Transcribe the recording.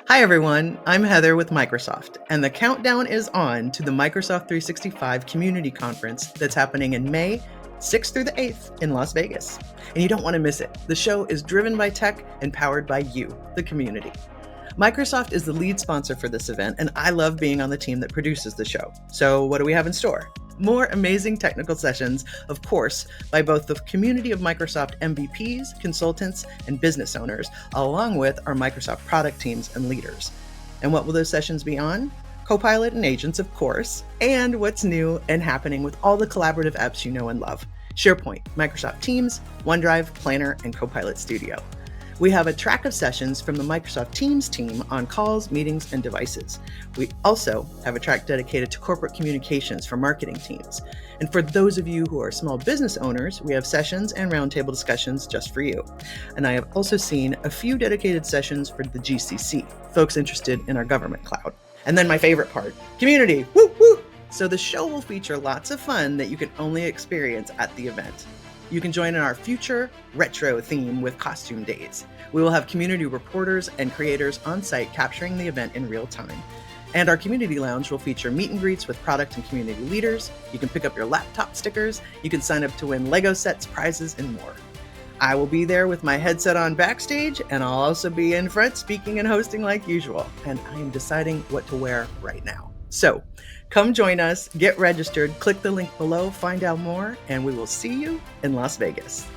Hi everyone, I'm Heather with Microsoft, and the countdown is on to the Microsoft 365 Community Conference that's happening in May 6th through the 8th in Las Vegas. And you don't want to miss it. The show is driven by tech and powered by you, the community. Microsoft is the lead sponsor for this event, and I love being on the team that produces the show. So what do we have in store? More amazing technical sessions, of course, by both the community of Microsoft MVPs, consultants, and business owners, along with our Microsoft product teams and leaders. And what will those sessions be on? Copilot and agents, of course, and what's new and happening with all the collaborative apps you know and love. SharePoint, Microsoft Teams, OneDrive, Planner, and Copilot Studio. We have a track of sessions from the Microsoft Teams team on calls, meetings, and devices. We also have a track dedicated to corporate communications for marketing teams. And for those of you who are small business owners, we have sessions and roundtable discussions just for you. And I have also seen a few dedicated sessions for the GCC, folks interested in our government cloud. And then my favorite part, community, woo woo! So the show will feature lots of fun that you can only experience at the event. You can join in our future retro theme with costume days. We will have community reporters and creators on site capturing the event in real time. And our community lounge will feature meet and greets with product and community leaders. You can pick up your laptop stickers. You can sign up to win Lego sets, prizes, and more. I will be there with my headset on backstage, and I'll also be in front speaking and hosting like usual. And I am deciding what to wear right now. So come join us, get registered, click the link below, find out more, and we will see you in Las Vegas.